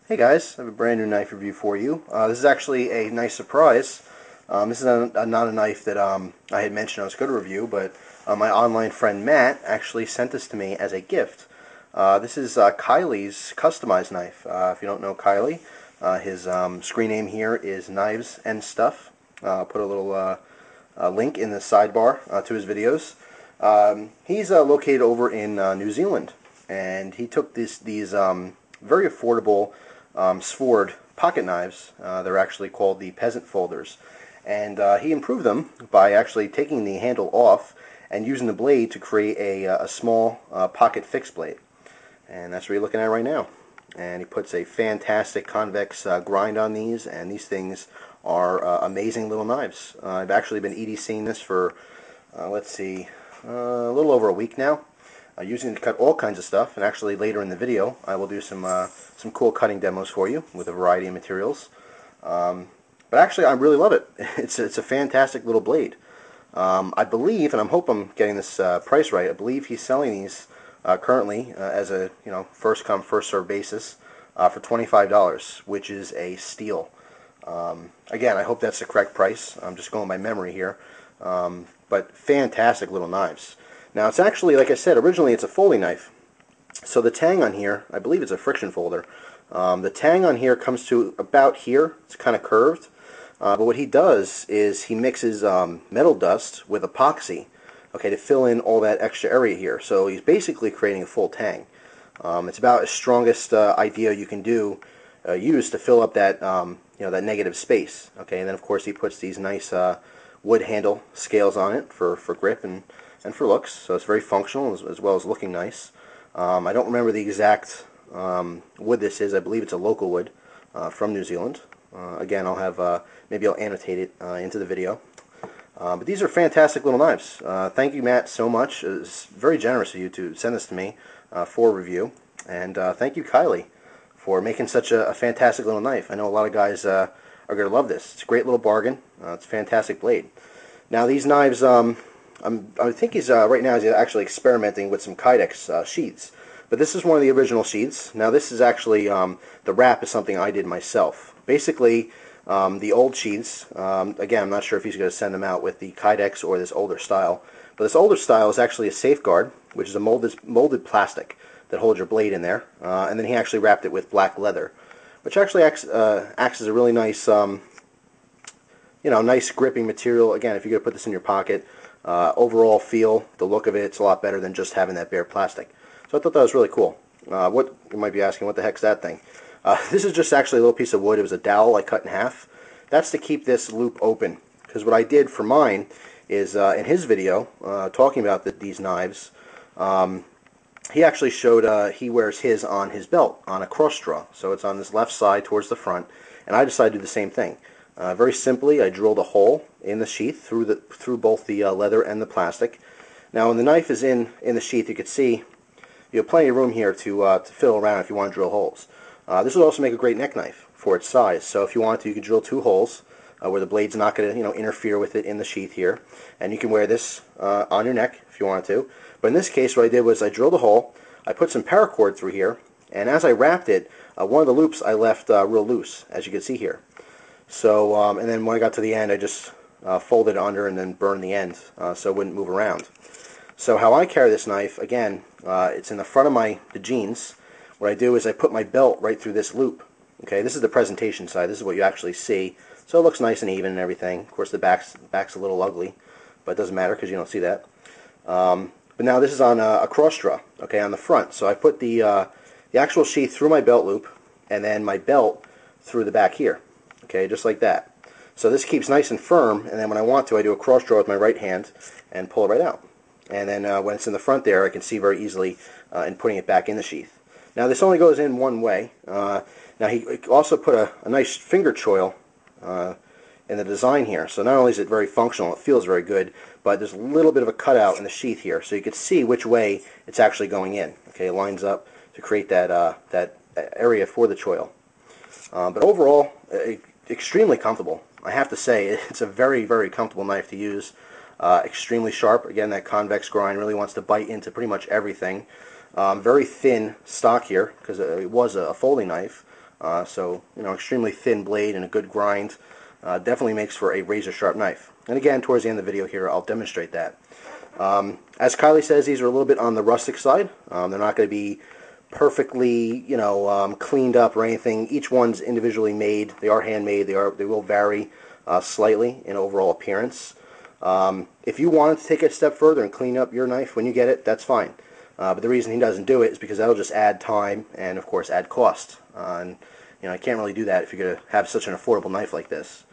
Hey guys, I have a brand new knife review for you. This is actually a nice surprise. This is not a knife that I had mentioned I was going to review, but my online friend Matt actually sent this to me as a gift. This is Kyley's customized knife. If you don't know Kyley, his screen name here is Knives and Stuff. I'll put a little link in the sidebar to his videos. He's located over in New Zealand, and he took these very affordable Sword pocket knives. They're actually called the peasant folders, and he improved them by actually taking the handle off and using the blade to create a small pocket fixed blade, and that's what you're looking at right now. And he puts a fantastic convex grind on these, and these things are amazing little knives. I've actually been EDCing this for let's see, a little over a week now, using it to cut all kinds of stuff. And actually later in the video I will do some cool cutting demos for you with a variety of materials. But actually I really love it. It's a fantastic little blade. I believe, and I hope I'm getting this price right, I believe he's selling these currently as a first come first served basis for $25, which is a steal. Again, I hope that's the correct price. I'm just going by memory here. But fantastic little knives. Now it's actually, like I said, originally it's a folding knife. So the tang on here, I believe it's a friction folder. The tang on here comes to about here. It's kind of curved. But what he does is he mixes metal dust with epoxy, okay, to fill in all that extra area here. So he's basically creating a full tang. It's about the strongest idea you can use to fill up that that negative space. Okay, and then of course he puts these nice wood handle scales on it for grip and for looks. So it's very functional as well as looking nice. I don't remember the exact wood this is. I believe it's a local wood from New Zealand. Again, I'll have maybe I'll annotate it into the video. But these are fantastic little knives. Thank you, Matt, so much. It's very generous of you to send this to me for review. And thank you, Kyley, for making such a fantastic little knife. I know a lot of guys are going to love this. It's a great little bargain. It's a fantastic blade. Now these knives, I think he's right now he's actually experimenting with some Kydex sheaths. But this is one of the original sheaths. Now this is actually, the wrap is something I did myself. Basically, the old sheaths, again, I'm not sure if he's going to send them out with the Kydex or this older style. But this older style is actually a safeguard, which is a molded plastic that holds your blade in there. And then he actually wrapped it with black leather, which actually acts as a really nice, nice gripping material. Again, if you're going to put this in your pocket, overall feel, the look of it, it's a lot better than just having that bare plastic. So I thought that was really cool. What you might be asking, what the heck's that thing? This is just actually a little piece of wood. It was a dowel I cut in half. That's to keep this loop open. Because what I did for mine is, in his video, talking about these knives, he actually showed he wears his on his belt, on a cross draw. So it's on this left side towards the front. And I decided to do the same thing. Very simply, I drilled a hole in the sheath through both the leather and the plastic. Now, when the knife is in the sheath, you can see you have plenty of room here to fiddle around if you want to drill holes. This will also make a great neck knife for its size. So if you want to, you can drill 2 holes where the blade's not going to interfere with it in the sheath here, and you can wear this on your neck if you want to. But in this case, what I did was I drilled a hole, I put some paracord through here, and as I wrapped it, one of the loops I left real loose, as you can see here. So, and then when I got to the end, I just folded it under and then burned the end so it wouldn't move around. So how I carry this knife, again, it's in the front of the jeans. What I do is I put my belt right through this loop. Okay, this is the presentation side. This is what you actually see. So it looks nice and even and everything. Of course, the back's a little ugly, but it doesn't matter because you don't see that. But now this is on a cross draw, okay, on the front. So I put the actual sheath through my belt loop, and then my belt through the back here. Okay, just like that. So this keeps nice and firm, and then when I want to, I do a cross draw with my right hand and pull it right out. And then when it's in the front there, I can see very easily in putting it back in the sheath. Now this only goes in one way. Now he also put a nice finger choil in the design here. So not only is it very functional, it feels very good, but there's a little bit of a cutout in the sheath here, so you can see which way it's actually going in. Okay, it lines up to create that area for the choil. But overall, extremely comfortable. I have to say, it's a very, very comfortable knife to use. Extremely sharp. Again, that convex grind really wants to bite into pretty much everything. Very thin stock here, because it was a folding knife. So, extremely thin blade and a good grind definitely makes for a razor sharp knife. And again, towards the end of the video here, I'll demonstrate that. As Kyley says, these are a little bit on the rustic side. They're not going to be perfectly, cleaned up or anything. Each one's individually made. They are handmade. They will vary slightly in overall appearance. If you wanted to take it a step further and clean up your knife when you get it, that's fine. But the reason he doesn't do it is because that'll just add time and, of course, add cost. And I can't really do that if you're going to have such an affordable knife like this.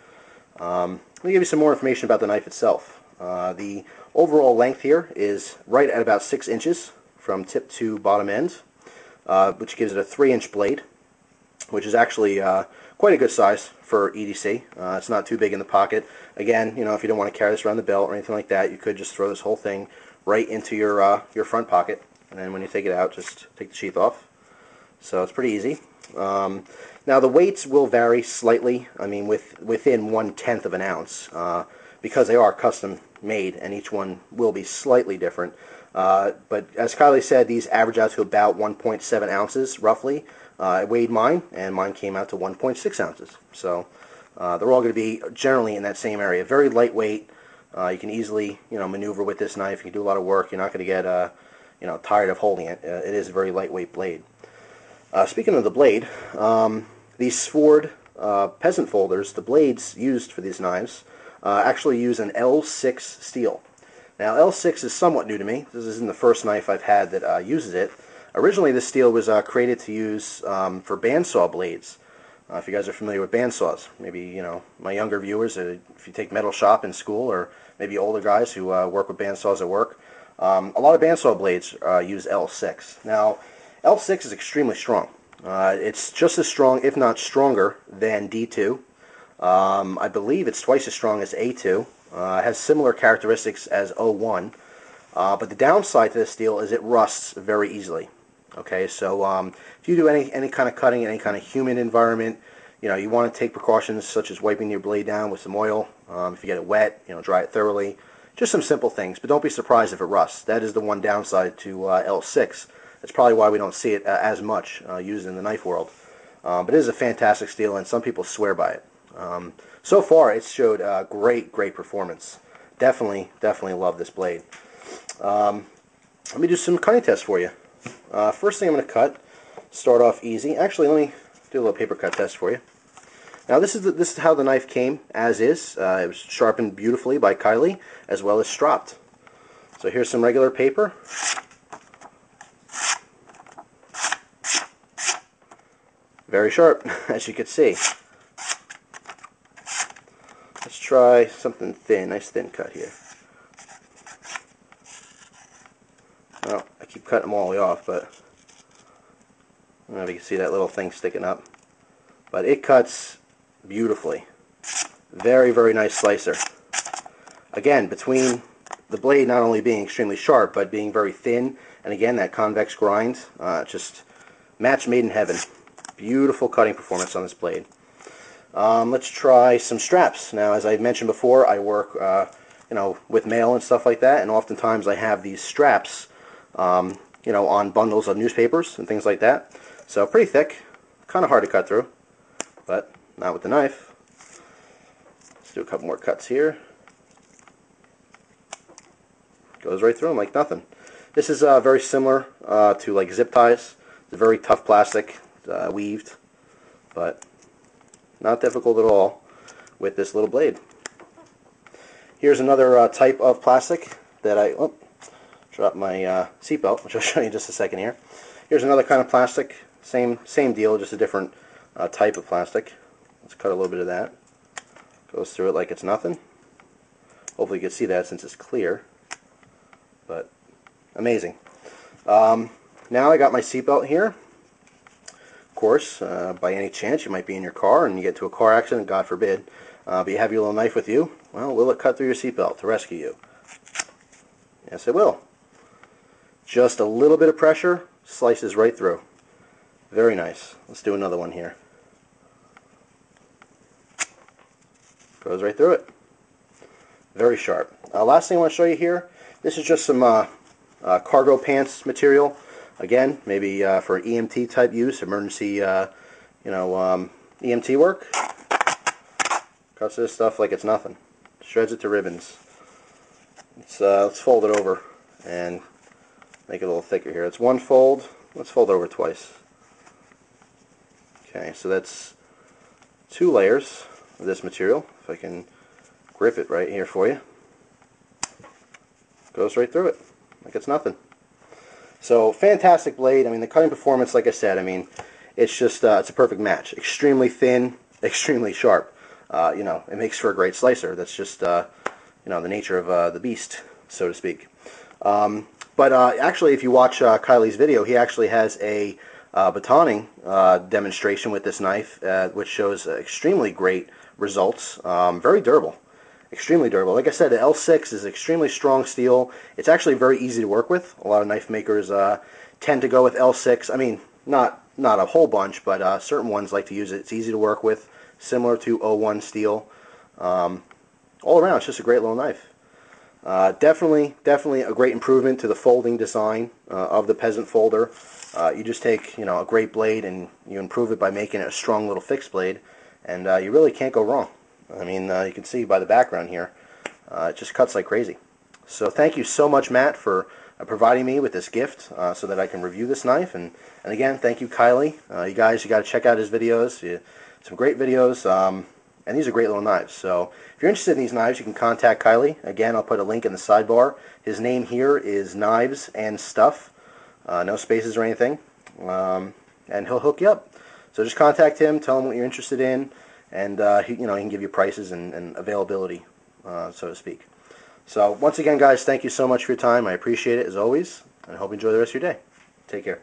Let me give you some more information about the knife itself. The overall length here is right at about 6 inches from tip to bottom end, which gives it a 3-inch blade, which is actually quite a good size for EDC. It's not too big in the pocket. Again, if you don't want to carry this around the belt or anything like that, you could just throw this whole thing right into your front pocket, and then when you take it out, just take the sheath off. So it's pretty easy. Now the weights will vary slightly. I mean, within 1/10 of an ounce, because they are custom made, and each one will be slightly different. But as Kyley said, these average out to about 1.7 ounces roughly. I weighed mine, and mine came out to 1.6 ounces. So they're all going to be generally in that same area. Very lightweight. You can easily maneuver with this knife. You can do a lot of work. You're not going to get tired of holding it. It is a very lightweight blade. Speaking of the blade, these Ford peasant folders, the blades used for these knives, actually use an L6 steel. Now, L6 is somewhat new to me. This isn't the first knife I've had that uses it. Originally, this steel was created to use for bandsaw blades. If you guys are familiar with bandsaws, maybe my younger viewers, if you take metal shop in school, or maybe older guys who work with bandsaws at work, a lot of bandsaw blades use L6. Now, L6 is extremely strong. It's just as strong, if not stronger, than D2. I believe it's twice as strong as A2. It has similar characteristics as O1. But the downside to this steel is it rusts very easily. Okay, so if you do any kind of cutting in any kind of humid environment, you want to take precautions such as wiping your blade down with some oil. If you get it wet, dry it thoroughly. Just some simple things, but don't be surprised if it rusts. That is the one downside to L6. That's probably why we don't see it as much used in the knife world. But it is a fantastic steel, and some people swear by it. So far, it's showed great performance. Definitely love this blade. Let me do some cutting tests for you. First thing I'm going to cut, start off easy. Actually, let me do a little paper cut test for you. Now, this is how the knife came as is. It was sharpened beautifully by Kyley, as well as stropped. So here's some regular paper. Very sharp, as you can see. Let's try something thin, nice thin cut here. Well, I keep cutting them all the way off, but I don't know if you can see that little thing sticking up. But it cuts beautifully. Very nice slicer. Again, between the blade not only being extremely sharp, but being very thin, and again, that convex grind, just match made in heaven. Beautiful cutting performance on this blade. Let's try some straps. Now, as I mentioned before, I work with mail and stuff like that, and oftentimes I have these straps on bundles of newspapers and things like that. So pretty thick, kind of hard to cut through, but not with the knife. Let's do a couple more cuts here. Goes right through them like nothing. This is very similar to like zip ties. It's a very tough plastic, weaved, but not difficult at all with this little blade. Here's another type of plastic that I dropped my seatbelt, which I'll show you in just a second here. Here's another kind of plastic, same deal, just a different type of plastic. Let's cut a little bit of that. Goes through it like it's nothing. Hopefully you can see that since it's clear. But amazing. Now I got my seatbelt here. Of course, by any chance you might be in your car and you get into a car accident, God forbid, but you have your little knife with you. Well, will it cut through your seatbelt to rescue you? Yes, it will. Just a little bit of pressure, slices right through. Very nice. Let's do another one here. Goes right through it. Very sharp. Last thing I want to show you here, this is just some cargo pants material. Again, maybe for EMT type use, emergency you know, EMT work. Cuts this stuff like it's nothing. Shreds it to ribbons. Let's fold it over and make it a little thicker here. It's one fold. Let's fold it over twice. Okay, so that's 2 layers of this material. If I can grip it right here for you. Goes right through it like it's nothing. So fantastic blade. I mean, the cutting performance, like I said, I mean, it's just it's a perfect match. Extremely thin, extremely sharp. You know, it makes for a great slicer. That's just you know, the nature of the beast, so to speak. But actually, if you watch Kyley's video, he actually has a batoning demonstration with this knife, which shows extremely great results. Very durable. Extremely durable. Like I said, the L6 is extremely strong steel. It's actually very easy to work with. A lot of knife makers tend to go with L6. I mean, not a whole bunch, but certain ones like to use it. It's easy to work with, similar to 01 steel. All around, it's just a great little knife. Definitely a great improvement to the folding design of the peasant folder. You just take, you know, a great blade and you improve it by making it a strong little fixed blade, and you really can't go wrong. I mean, you can see by the background here, it just cuts like crazy. So thank you so much, Matt, for providing me with this gift so that I can review this knife. And again, thank you, Kyley. You guys, you got to check out his videos. Some great videos, and these are great little knives. So if you're interested in these knives, you can contact Kyley. Again, I'll put a link in the sidebar. His name here is Knives and Stuff. No spaces or anything. And he'll hook you up. So just contact him, tell him what you're interested in, and he can give you prices and availability, so to speak. So once again, guys, thank you so much for your time. I appreciate it as always, and I hope you enjoy the rest of your day. Take care.